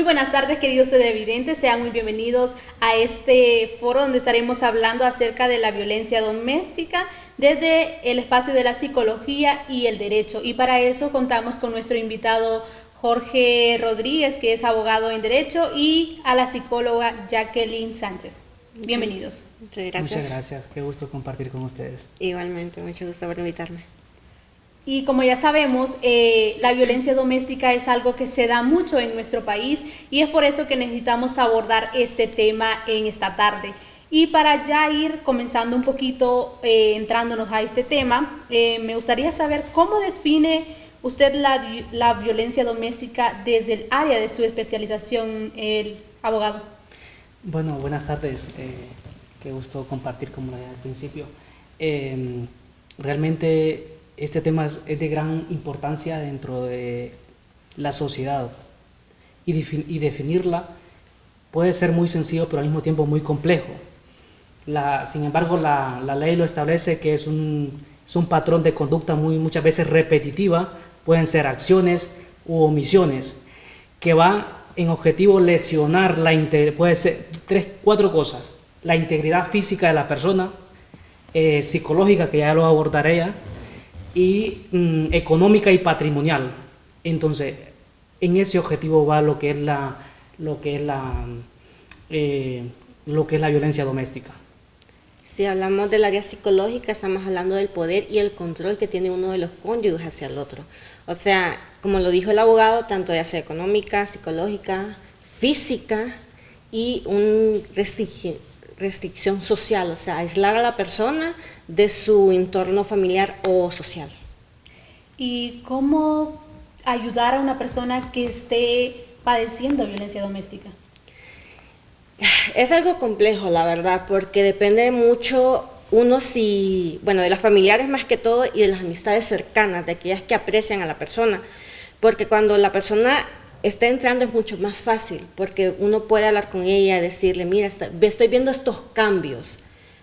buenas tardes, queridos televidentes, sean muy bienvenidos a este foro donde estaremos hablando acerca de la violencia doméstica desde el espacio de la psicología y el derecho. Y para eso contamos con nuestro invitado Jorge Rodríguez, que es abogado en derecho, y a la psicóloga Jacqueline Sánchez. Bienvenidos. Muchas gracias. Muchas gracias, qué gusto compartir con ustedes. Igualmente, mucho gusto por invitarme. Y como ya sabemos, la violencia doméstica es algo que se da mucho en nuestro país y es por eso que necesitamos abordar este tema en esta tarde. Y para ya ir comenzando un poquito, entrándonos a este tema, me gustaría saber cómo define usted la violencia doméstica desde el área de su especialización, el abogado. Bueno, buenas tardes, qué gusto compartir como lo dije al principio. Realmente este tema es de gran importancia dentro de la sociedad y definirla puede ser muy sencillo pero al mismo tiempo muy complejo. Sin embargo, la ley lo establece que es un patrón de conducta muchas veces repetitiva, pueden ser acciones u omisiones, que van en objetivo lesionar puede ser 4 cosas: la integridad física de la persona, psicológica, que ya lo abordaré ya, y económica y patrimonial. Entonces, en ese objetivo va lo que es la violencia doméstica. Si hablamos del área psicológica, estamos hablando del poder y el control que tiene uno de los cónyuges hacia el otro. O sea, como lo dijo el abogado, tanto ya sea económica, psicológica, física y una restricción social, o sea, aislar a la persona de su entorno familiar o social. ¿Y cómo ayudar a una persona que esté padeciendo violencia doméstica? Es algo complejo, la verdad, porque depende mucho de las familiares más que todo y de las amistades cercanas, de aquellas que aprecian a la persona, porque cuando la persona está entrando es mucho más fácil, porque uno puede hablar con ella, decirle, mira, estoy viendo estos cambios,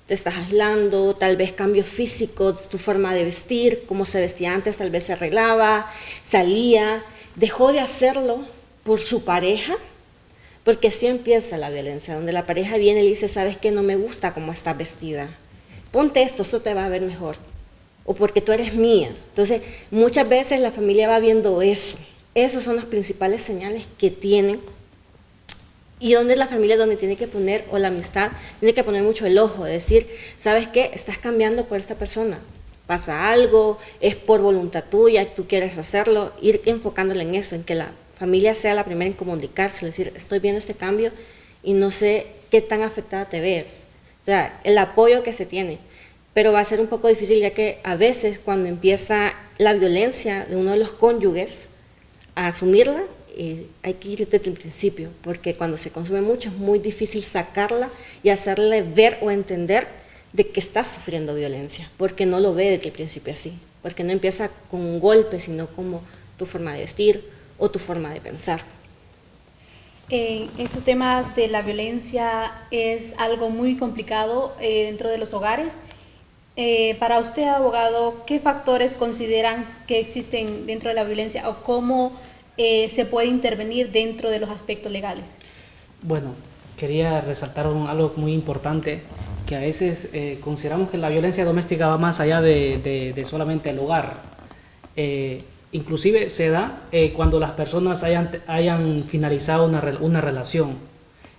te estás aislando, tal vez cambios físicos, tu forma de vestir, cómo se vestía antes, tal vez se arreglaba, salía, dejó de hacerlo por su pareja, porque así empieza la violencia, donde la pareja viene y le dice, ¿sabes qué? No me gusta cómo estás vestida, ponte esto te va a ver mejor, o porque tú eres mía. Entonces, muchas veces la familia va viendo eso. Esas son las principales señales que tienen, y donde la familia, donde tiene que poner, o la amistad, tiene que poner mucho el ojo, de decir, ¿sabes qué? Estás cambiando por esta persona, pasa algo, es por voluntad tuya, tú quieres hacerlo, ir enfocándole en eso, en que la familia sea la primera en comunicarse, decir, estoy viendo este cambio y no sé qué tan afectada te ves. O sea, el apoyo que se tiene, pero va a ser un poco difícil, ya que a veces cuando empieza la violencia de uno de los cónyuges, a asumirla, hay que ir desde el principio, porque cuando se consume mucho es muy difícil sacarla y hacerle ver o entender de que está sufriendo violencia, porque no lo ve desde el principio así, porque no empieza con un golpe, sino como tu forma de vestir o tu forma de pensar. Estos temas de la violencia es algo muy complicado dentro de los hogares. Para usted, abogado, ¿qué factores consideran que existen dentro de la violencia o cómo se puede intervenir dentro de los aspectos legales? Bueno, quería resaltar algo muy importante, que a veces consideramos que la violencia doméstica va más allá de solamente el hogar. Inclusive se da cuando las personas hayan finalizado una relación.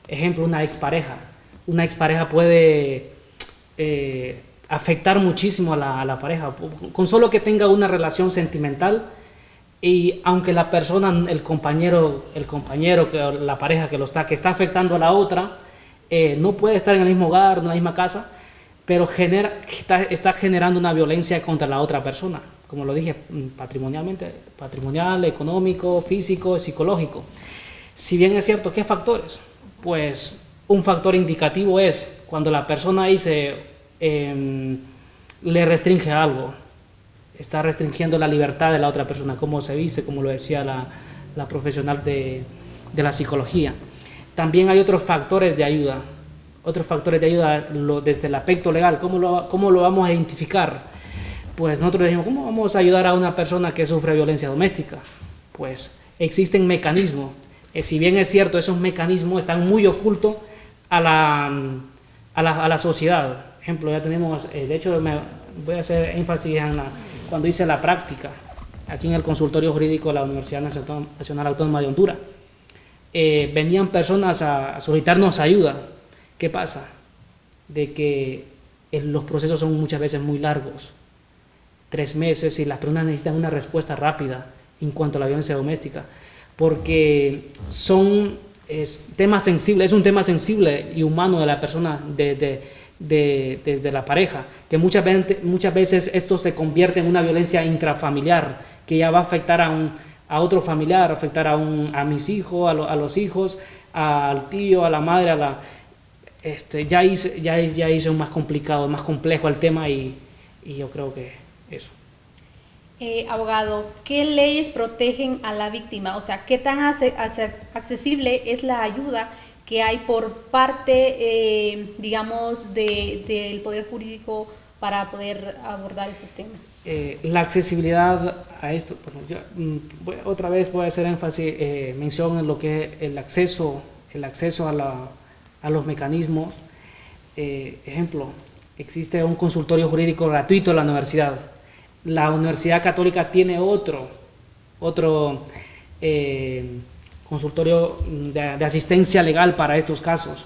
Ejemplo, una expareja. Una expareja puede afectar muchísimo a la pareja, con solo que tenga una relación sentimental, y aunque la persona, el compañero, la pareja que está afectando a la otra, no puede estar en el mismo hogar, en la misma casa, pero está generando una violencia contra la otra persona, como lo dije, patrimonial, económico, físico, psicológico. Si bien es cierto, ¿qué factores? Pues un factor indicativo es cuando la persona le restringe algo, está restringiendo la libertad de la otra persona, cómo se viste, como lo decía la profesional de la psicología. También hay otros factores de ayuda, desde el aspecto legal. ¿Cómo lo vamos a identificar? Pues nosotros decimos, ¿cómo vamos a ayudar a una persona que sufre violencia doméstica? Pues existen mecanismos Si bien es cierto, esos mecanismos están muy ocultos a la sociedad. Por ejemplo, ya tenemos, de hecho, voy a hacer énfasis cuando hice la práctica, aquí en el consultorio jurídico de la Universidad Nacional Autónoma de Honduras. Venían personas a solicitarnos ayuda. ¿Qué pasa? De que los procesos son muchas veces muy largos, 3 meses, y las personas necesitan una respuesta rápida en cuanto a la violencia doméstica, porque es un tema sensible y humano de la persona, desde la pareja, que muchas veces esto se convierte en una violencia intrafamiliar, que ya va a afectar a otro familiar, afectar a mis hijos, a los hijos, al tío, a la madre, ya hice un más complicado, más complejo el tema, y yo creo que eso. Abogado, ¿qué leyes protegen a la víctima? O sea, ¿qué tan accesible es la ayuda que hay por parte, digamos, del Poder Jurídico para poder abordar estos temas? La accesibilidad a esto, bueno, otra vez voy a hacer énfasis, mención en lo que es el acceso a los mecanismos. Ejemplo, existe un consultorio jurídico gratuito en la universidad. La Universidad Católica tiene otro consultorio de asistencia legal para estos casos.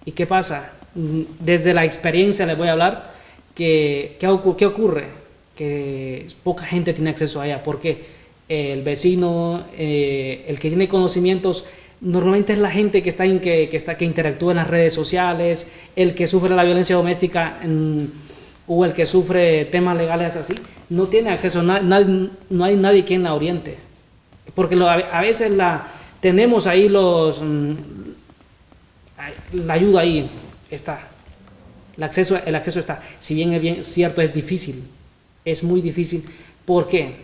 ¿Y qué pasa? Desde la experiencia les voy a hablar ¿qué ocurre? Que poca gente tiene acceso a ella, porque el vecino, el que tiene conocimientos, normalmente es la gente que interactúa en las redes sociales, el que sufre la violencia doméstica, o el que sufre temas legales así, no tiene acceso, no hay nadie quien la oriente, porque a veces tenemos ahí la ayuda ahí está, el acceso está, si bien es bien cierto, es difícil, es muy difícil. ¿Por qué?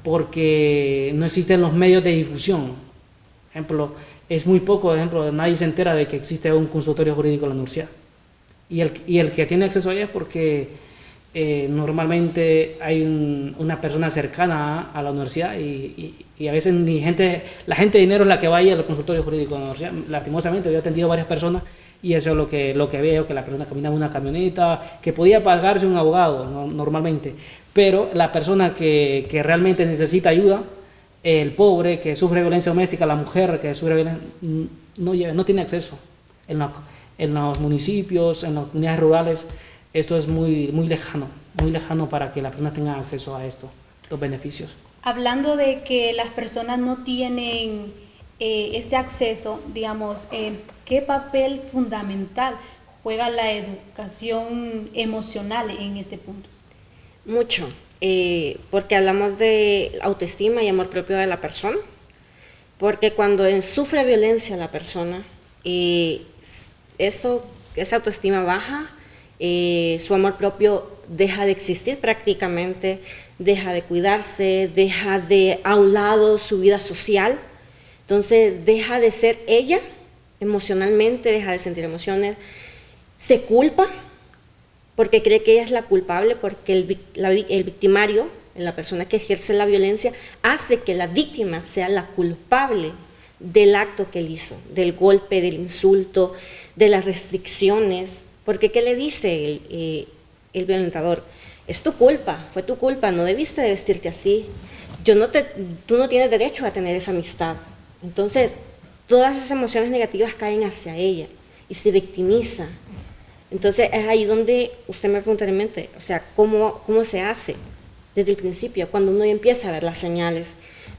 Porque no existen los medios de difusión. Por ejemplo, es muy poco, por ejemplo, nadie se entera de que existe un consultorio jurídico en la universidad. Y el que tiene acceso a ella es porque normalmente hay una persona cercana a la universidad, y a veces la gente de dinero es la que va a ir al consultorio jurídico de la universidad. Lastimosamente, yo he atendido a varias personas y eso es lo que veo, que la persona camina en una camioneta, que podía pagarse un abogado normalmente, pero la persona que realmente necesita ayuda, el pobre que sufre violencia doméstica, la mujer que sufre violencia, no tiene acceso. En los municipios, en las comunidades rurales, esto es muy lejano para que la persona tenga acceso a estos beneficios. Hablando de que las personas no tienen este acceso, digamos, ¿qué papel fundamental juega la educación emocional en este punto? Mucho, porque hablamos de autoestima y amor propio de la persona, porque cuando sufre violencia la persona, esa autoestima baja, su amor propio deja de existir prácticamente, deja de cuidarse, deja de a un lado su vida social, entonces deja de ser ella emocionalmente, deja de sentir emociones, se culpa porque cree que ella es la culpable, porque el victimario, la persona que ejerce la violencia, hace que la víctima sea la culpable del acto que él hizo, del golpe, del insulto, de las restricciones. Porque ¿qué le dice el violentador? Es tu culpa, fue tu culpa, no debiste de vestirte así, tú no tienes derecho a tener esa amistad. Entonces, todas esas emociones negativas caen hacia ella y se victimiza. Entonces, es ahí donde usted me pregunta en mente, o sea, ¿cómo se hace? Desde el principio, cuando uno ya empieza a ver las señales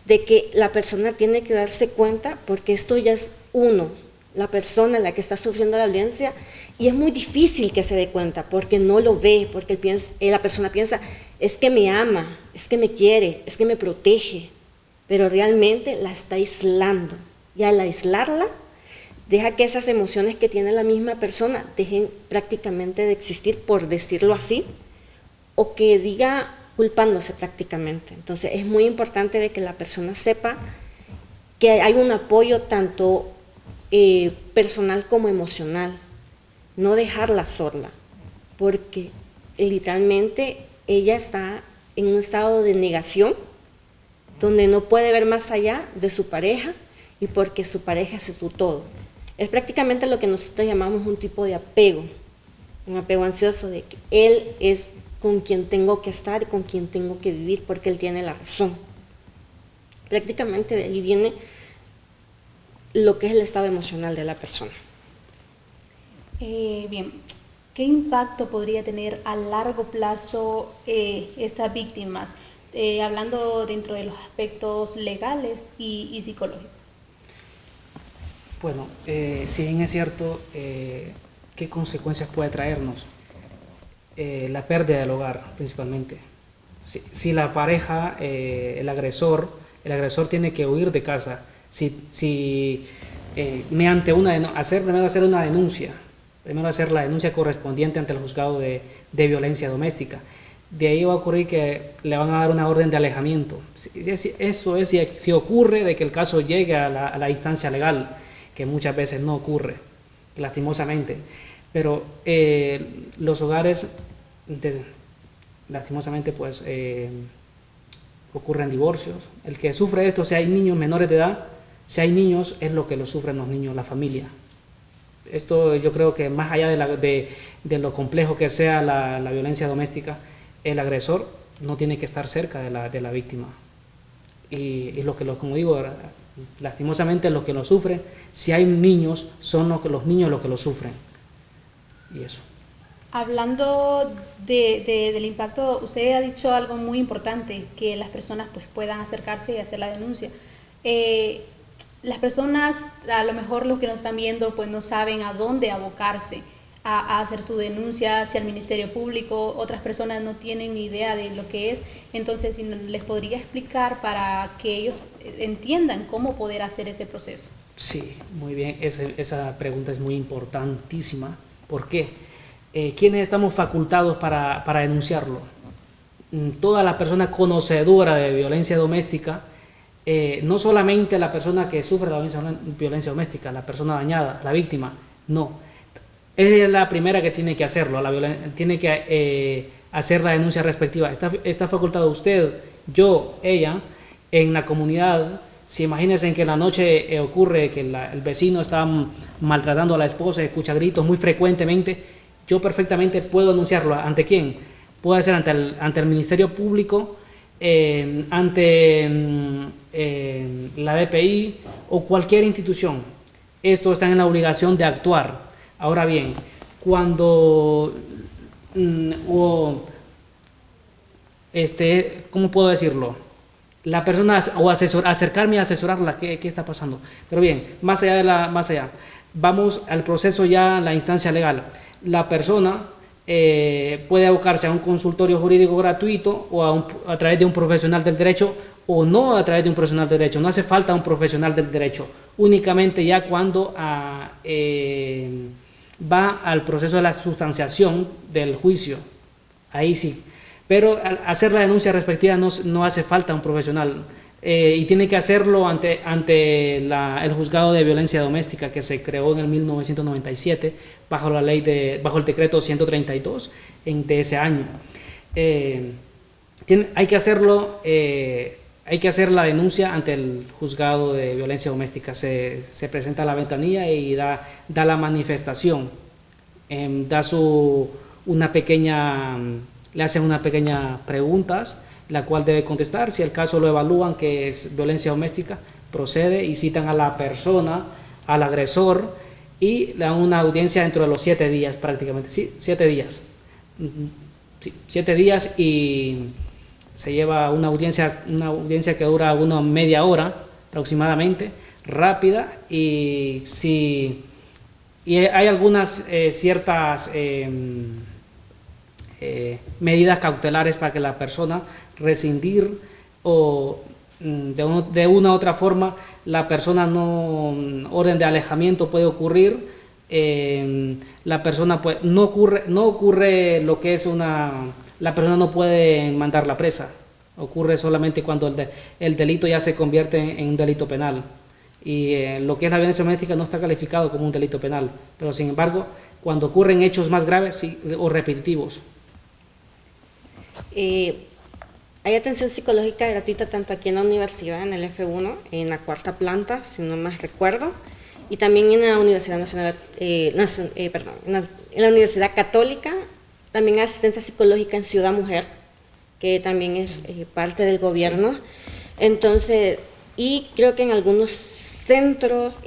de que la persona tiene que darse cuenta, porque esto ya es la persona la que está sufriendo la violencia, y es muy difícil que se dé cuenta porque no lo ve, porque la persona piensa, es que me ama, es que me quiere, es que me protege, pero realmente la está aislando, y al aislarla deja que esas emociones que tiene la misma persona dejen prácticamente de existir, por decirlo así, o que diga culpándose prácticamente. Entonces es muy importante de que la persona sepa que hay un apoyo tanto personal como emocional, no dejarla sola, porque literalmente ella está en un estado de negación, donde no puede ver más allá de su pareja, y porque su pareja es su todo. Es prácticamente lo que nosotros llamamos un tipo de apego, un apego ansioso de que él es con quien tengo que estar y con quien tengo que vivir porque él tiene la razón. Prácticamente de ahí viene lo que es el estado emocional de la persona. Bien, ¿qué impacto podría tener a largo plazo estas víctimas? Hablando dentro de los aspectos legales y psicológicos. Bueno, si bien es cierto, ¿qué consecuencias puede traernos? La pérdida del hogar, principalmente. Si la pareja, el agresor tiene que huir de casa, mediante primero hacer una denuncia, primero hacer la denuncia correspondiente ante el juzgado de violencia doméstica. De ahí va a ocurrir que le van a dar una orden de alejamiento. Eso es si ocurre de que el caso llegue a la instancia legal, que muchas veces no ocurre, lastimosamente. Pero los hogares, lastimosamente, pues ocurren divorcios. El que sufre esto, si hay niños menores de edad, si hay niños, es lo que lo sufren los niños, la familia. Esto yo creo que más allá de lo complejo que sea la violencia doméstica, el agresor no tiene que estar cerca de la víctima. Y como digo, lastimosamente los que lo sufren, si hay niños, son los niños los que lo sufren. Y eso. Hablando del impacto, usted ha dicho algo muy importante, que las personas pues puedan acercarse y hacer la denuncia. Las personas, a lo mejor los que nos están viendo, pues no saben a dónde abocarse a hacer su denuncia, hacia el Ministerio Público. Otras personas no tienen ni idea de lo que es. Entonces, si les podría explicar para que ellos entiendan cómo poder hacer ese proceso. Sí, muy bien. Esa pregunta es muy importantísima. ¿Por qué? ¿Quiénes estamos facultados para denunciarlo? Toda la persona conocedora de violencia doméstica, no solamente la persona que sufre la violencia doméstica, la persona dañada, la víctima, no. Es la primera que tiene que hacerlo, tiene que hacer la denuncia respectiva. Está facultado usted, yo, ella, en la comunidad. Si imagínense en que en la noche ocurre que el vecino está maltratando a la esposa, escucha gritos muy frecuentemente, yo perfectamente puedo denunciarlo. ¿Ante quién? Puede ser ante el Ministerio Público, ante la DPI o cualquier institución. Estos están en la obligación de actuar. Ahora bien, cuando ¿cómo puedo decirlo? La persona, o acercarme a asesorarla, ¿qué está pasando? Pero bien, más allá, vamos al proceso ya, la instancia legal. La persona puede abocarse a un consultorio jurídico gratuito o a través de un profesional del derecho, o no a través de un profesional del derecho. No hace falta un profesional del derecho, únicamente ya cuando va al proceso de la sustanciación del juicio, ahí sí. Pero al hacer la denuncia respectiva no hace falta un profesional, y tiene que hacerlo ante el juzgado de violencia doméstica, que se creó en el 1997 bajo el decreto 132 de ese año. Hay que hacer la denuncia ante el juzgado de violencia doméstica. Se presenta a la ventanilla y da la manifestación, le hacen una pequeña preguntas, la cual debe contestar. Si el caso lo evalúan que es violencia doméstica, procede y citan a la persona, al agresor, y le dan una audiencia dentro de los 7 días prácticamente. Sí, 7 días. Sí, 7 días, y se lleva una audiencia que dura una media hora aproximadamente, rápida, y hay algunas ciertas medidas cautelares para que la persona rescindir, o de una u otra forma la persona orden de alejamiento puede ocurrir. La persona no ocurre lo que es la persona no puede mandar la presa. Ocurre solamente cuando el delito ya se convierte en un delito penal, y lo que es la violencia doméstica no está calificado como un delito penal, pero sin embargo cuando ocurren hechos más graves o repetitivos. Hay atención psicológica gratuita tanto aquí en la universidad, en el F1, en la cuarta planta, si no más recuerdo, y también en la Universidad Nacional, en la Universidad Católica, también hay asistencia psicológica en Ciudad Mujer, que también es parte del gobierno. Entonces, y creo que en algunos centros,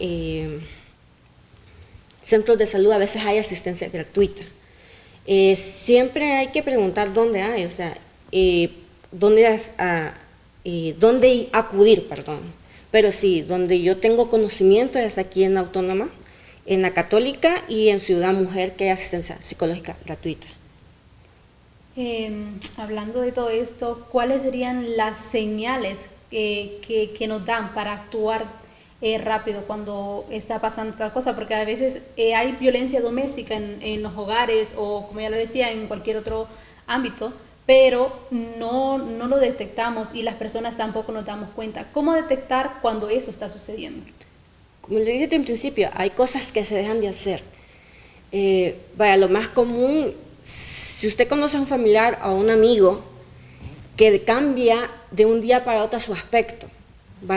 centros de salud a veces hay asistencia gratuita. Siempre hay que preguntar dónde hay, o sea, dónde acudir, perdón. Pero sí, donde yo tengo conocimiento es aquí en la Autónoma, en la Católica y en Ciudad Mujer, que hay asistencia psicológica gratuita. Hablando de todo esto, ¿cuáles serían las señales que nos dan para actuar rápido cuando está pasando esta cosa? Porque a veces hay violencia doméstica en los hogares o, como ya lo decía, en cualquier otro ámbito, pero no lo detectamos y las personas tampoco nos damos cuenta. ¿Cómo detectar cuando eso está sucediendo? Como le dije en principio, hay cosas que se dejan de hacer. Lo más común, si usted conoce a un familiar o a un amigo que cambia de un día para otro su aspecto,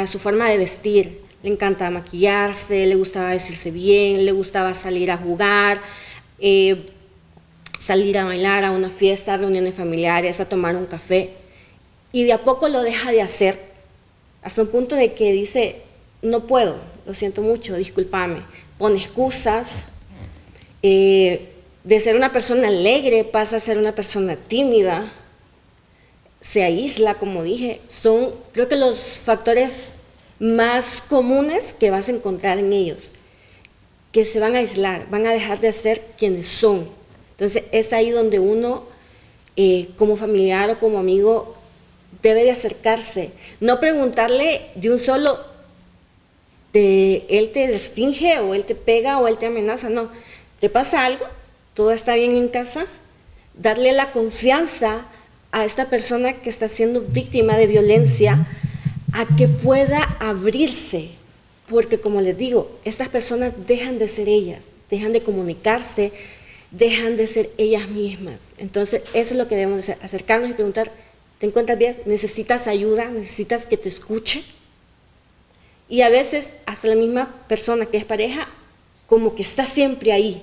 su forma de vestir, le encanta maquillarse, le gustaba vestirse bien, le gustaba salir a jugar, salir a bailar a una fiesta, reuniones familiares, a tomar un café, y de a poco lo deja de hacer, hasta un punto de que dice, no puedo, lo siento mucho, discúlpame, pone excusas, de ser una persona alegre pasa a ser una persona tímida, se aísla, como dije. Son, creo que los factores más comunes que vas a encontrar en ellos, que se van a aislar, van a dejar de ser quienes son. Entonces es ahí donde uno, como familiar o como amigo, debe de acercarse, no preguntarle de un solo, él te restringe o él te pega o él te amenaza, no, ¿te pasa algo? ¿Todo está bien en casa? Darle la confianza a esta persona que está siendo víctima de violencia a que pueda abrirse, porque como les digo, estas personas dejan de ser ellas, dejan de comunicarse, dejan de ser ellas mismas. Entonces eso es lo que debemos de hacer, acercarnos y preguntar, ¿te encuentras bien? ¿Necesitas ayuda? ¿Necesitas que te escuche? Y a veces hasta la misma persona que es pareja como que está siempre ahí,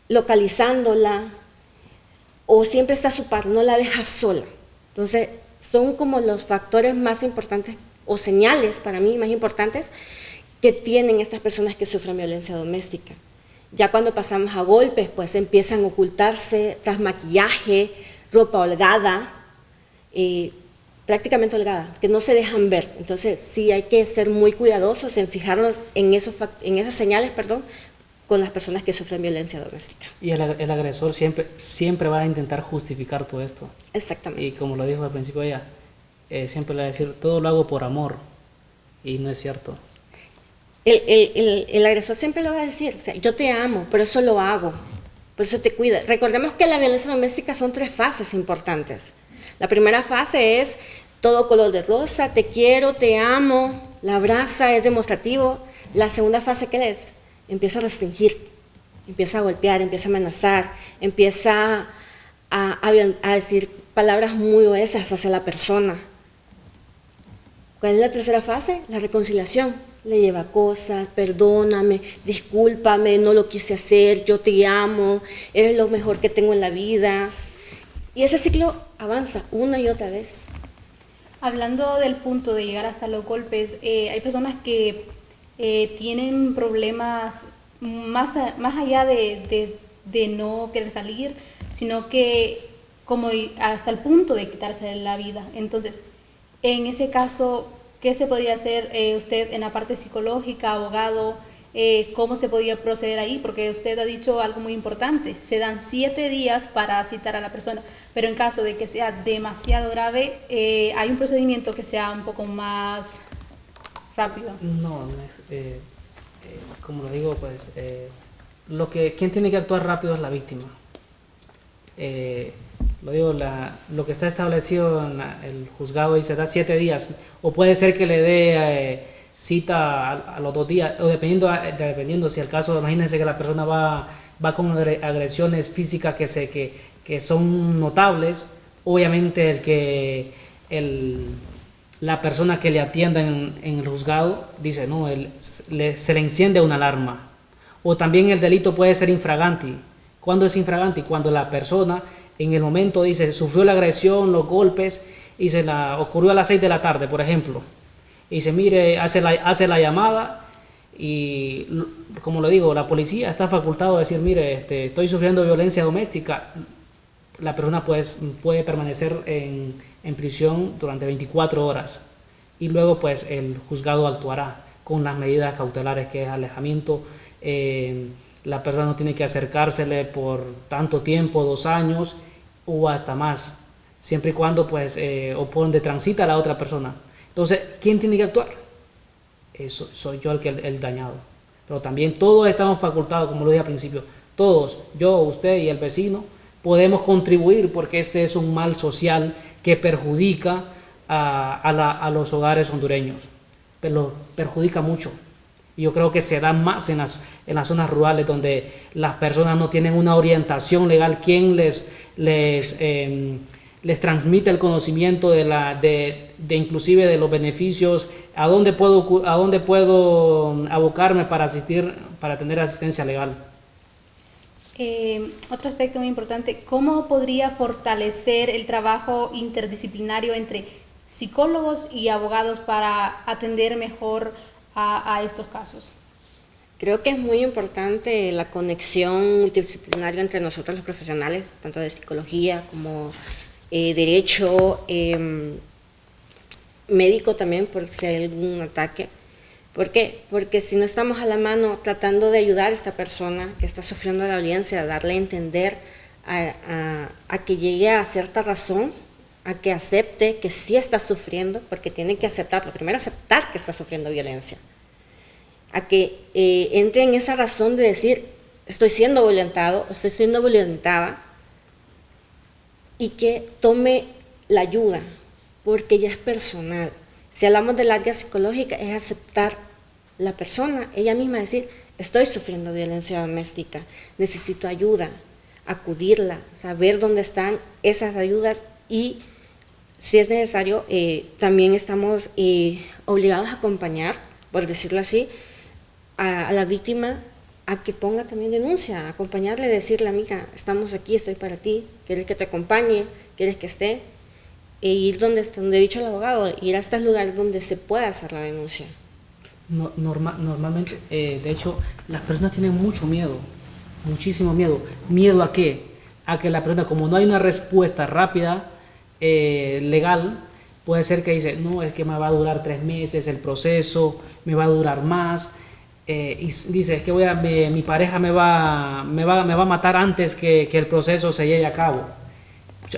localizándola, o siempre está a su par, no la deja sola. Entonces son como los factores más importantes o señales para mí más importantes que tienen estas personas que sufren violencia doméstica. Ya cuando pasamos a golpes, pues empiezan a ocultarse tras maquillaje, ropa holgada, prácticamente holgada, que no se dejan ver. Entonces sí hay que ser muy cuidadosos en fijarnos en esas señales, con las personas que sufren violencia doméstica. Y el agresor siempre va a intentar justificar todo esto. Exactamente. Y como lo dijo al principio ella, siempre le va a decir, todo lo hago por amor, y no es cierto. El agresor siempre lo va a decir, o sea, yo te amo, por eso lo hago, por eso te cuida. Recordemos que la violencia doméstica son 3 fases importantes. La primera fase es todo color de rosa, te quiero, te amo, la abraza, es demostrativo. La segunda fase, ¿qué es? Empieza a restringir, empieza a golpear, empieza a amenazar, empieza a decir palabras muy gruesas hacia la persona. ¿Cuál es la tercera fase? La reconciliación. Le lleva cosas, perdóname, discúlpame, no lo quise hacer, yo te amo, eres lo mejor que tengo en la vida. Y ese ciclo avanza una y otra vez. Hablando del punto de llegar hasta los golpes, hay personas que tienen problemas más allá de no querer salir, sino que como hasta el punto de quitarse la vida. Entonces, en ese caso, ¿qué se podría hacer usted en la parte psicológica, abogado? ¿Cómo se podría proceder ahí? Porque usted ha dicho algo muy importante, se dan 7 días para citar a la persona, pero en caso de que sea demasiado grave, hay un procedimiento que sea un poco más rápido. No es, como lo digo, pues, quien tiene que actuar rápido es la víctima. Lo que está establecido en el juzgado dice da 7 días, o puede ser que le dé cita a los 2 días, o dependiendo si el caso, imagínense que la persona va con agresiones físicas que son notables, obviamente la persona que le atienda en el juzgado dice, no, se le enciende una alarma. O también el delito puede ser infraganti. ¿Cuándo es infraganti? Cuando la persona en el momento dice, sufrió la agresión, los golpes, y ocurrió a las 6 de la tarde, por ejemplo. Y dice, mire, hace la llamada y, como le digo, la policía está facultado a decir, mire, estoy sufriendo violencia doméstica. La persona puede permanecer en prisión durante 24 horas y luego pues el juzgado actuará con las medidas cautelares, que es alejamiento. La persona no tiene que acercársele por tanto tiempo, 2 años o hasta más, siempre y cuando pues o por donde transita la otra persona. Entonces, ¿quién tiene que actuar? Eso, soy yo el dañado. Pero también todos estamos facultados, como lo dije al principio, todos, yo, usted y el vecino, podemos contribuir, porque este es un mal social que perjudica a los hogares hondureños, pero perjudica mucho. Y yo creo que se da más en las zonas rurales, donde las personas no tienen una orientación legal, quien les transmite el conocimiento de inclusive de los beneficios, a dónde puedo abocarme para tener asistencia legal. Otro aspecto muy importante, ¿cómo podría fortalecer el trabajo interdisciplinario entre psicólogos y abogados para atender mejor a estos casos? Creo que es muy importante la conexión multidisciplinaria entre nosotros los profesionales, tanto de psicología como derecho, médico también, por si hay algún ataque. ¿Por qué? Porque si no estamos a la mano tratando de ayudar a esta persona que está sufriendo la violencia, a darle a entender, a que llegue a cierta razón, a que acepte que sí está sufriendo, porque tiene que aceptarlo, primero aceptar que está sufriendo violencia, a que entre en esa razón de decir, estoy siendo violentado, estoy siendo violentada, y que tome la ayuda, porque ya es personal. Si hablamos del área psicológica, es aceptar la persona, ella misma decir, estoy sufriendo violencia doméstica, necesito ayuda, acudirla, saber dónde están esas ayudas, y si es necesario, también estamos obligados a acompañar, por decirlo así, a la víctima a que ponga también denuncia, acompañarle, decirle, amiga, estamos aquí, estoy para ti, quieres que te acompañe, quieres que esté, e ir donde he dicho el abogado, ir a estos lugares donde se pueda hacer la denuncia. Normalmente, de hecho, las personas tienen mucho miedo, muchísimo miedo. ¿Miedo a qué? A que la persona, como no hay una respuesta rápida, legal, puede ser que dice, no, es que me va a durar 3 meses el proceso, me va a durar más, y dice, es que mi pareja me va a matar antes que el proceso se lleve a cabo.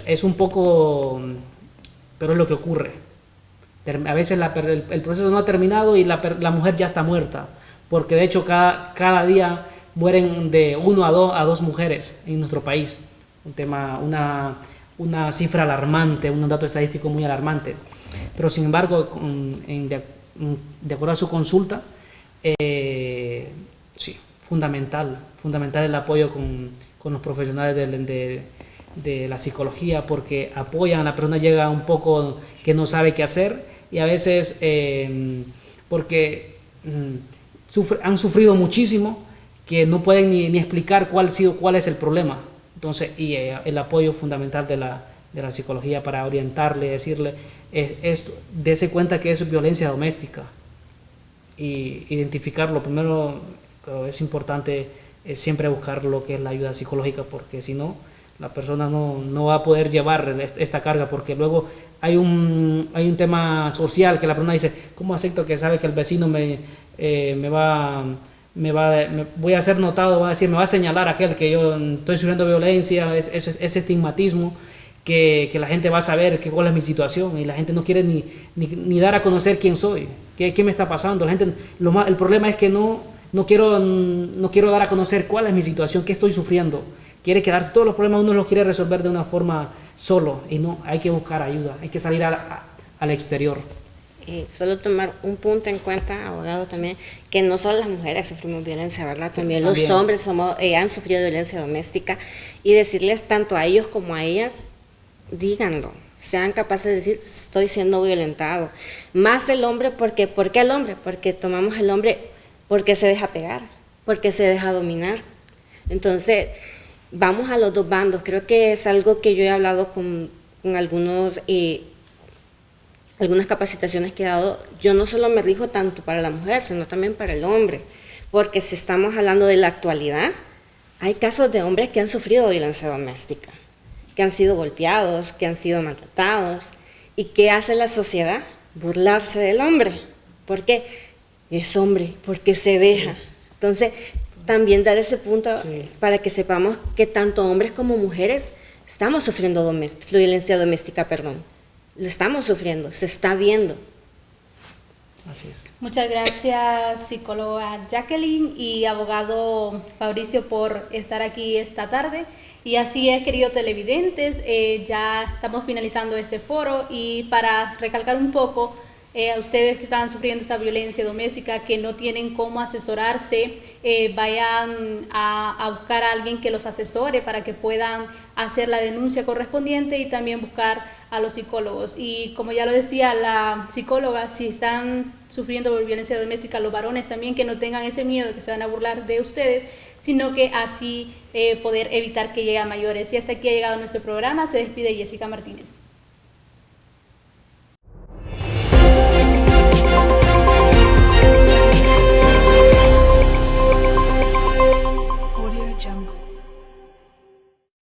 Es un poco, pero es lo que ocurre. A veces el proceso no ha terminado y la mujer ya está muerta, porque de hecho cada día mueren de 1 a 2 mujeres en nuestro país. Una cifra alarmante, un dato estadístico muy alarmante. Pero sin embargo, de acuerdo a su consulta, sí, fundamental el apoyo con los profesionales de la psicología, porque apoyan a la persona, llega un poco que no sabe qué hacer, y a veces porque han sufrido muchísimo, que no pueden ni explicar cuál es el problema. Entonces, y el apoyo fundamental de la psicología para orientarle, decirle, dése cuenta que es violencia doméstica, y identificarlo. Primero, es importante siempre buscar lo que es la ayuda psicológica, porque si no, la persona no va a poder llevar esta carga, porque luego hay un tema social que la persona dice, ¿cómo acepto que sabe que el vecino voy a ser notado, va a decir, me va a señalar aquel que yo estoy sufriendo violencia? Ese estigmatismo que la gente va a saber cuál es mi situación, y la gente no quiere ni dar a conocer quién soy, qué me está pasando. La gente, el problema es que no quiero dar a conocer cuál es mi situación, qué estoy sufriendo. Quiere quedarse, todos los problemas uno los quiere resolver de una forma solo, y no, hay que buscar ayuda, hay que salir al exterior. Solo tomar un punto en cuenta, abogado, también, que no solo las mujeres sufrimos violencia, ¿verdad? También los hombres han sufrido violencia doméstica, y decirles tanto a ellos como a ellas díganlo, sean capaces de decir, estoy siendo violentado. Más del hombre, porque, ¿por qué el hombre? Porque tomamos el hombre porque se deja pegar, porque se deja dominar. Entonces, vamos a los dos bandos. Creo que es algo que yo he hablado con algunas capacitaciones que he dado. Yo no solo me rijo tanto para la mujer, sino también para el hombre, porque si estamos hablando de la actualidad, hay casos de hombres que han sufrido violencia doméstica, que han sido golpeados, que han sido maltratados. ¿Y qué hace la sociedad? Burlarse del hombre. ¿Por qué? Es hombre, porque se deja. Entonces, también dar ese punto para que sepamos que tanto hombres como mujeres estamos sufriendo violencia doméstica, lo estamos sufriendo, se está viendo. Así es. Muchas gracias, psicóloga Jacqueline y abogado Fabricio, por estar aquí esta tarde. Y así es, queridos televidentes, ya estamos finalizando este foro, y para recalcar un poco a ustedes que están sufriendo esa violencia doméstica, que no tienen cómo asesorarse, vayan a buscar a alguien que los asesore para que puedan hacer la denuncia correspondiente, y también buscar a los psicólogos. Y como ya lo decía la psicóloga, si están sufriendo violencia doméstica, los varones también, que no tengan ese miedo de que se van a burlar de ustedes, sino que así poder evitar que llegue a mayores. Y hasta aquí ha llegado nuestro programa. Se despide Jessica Martínez.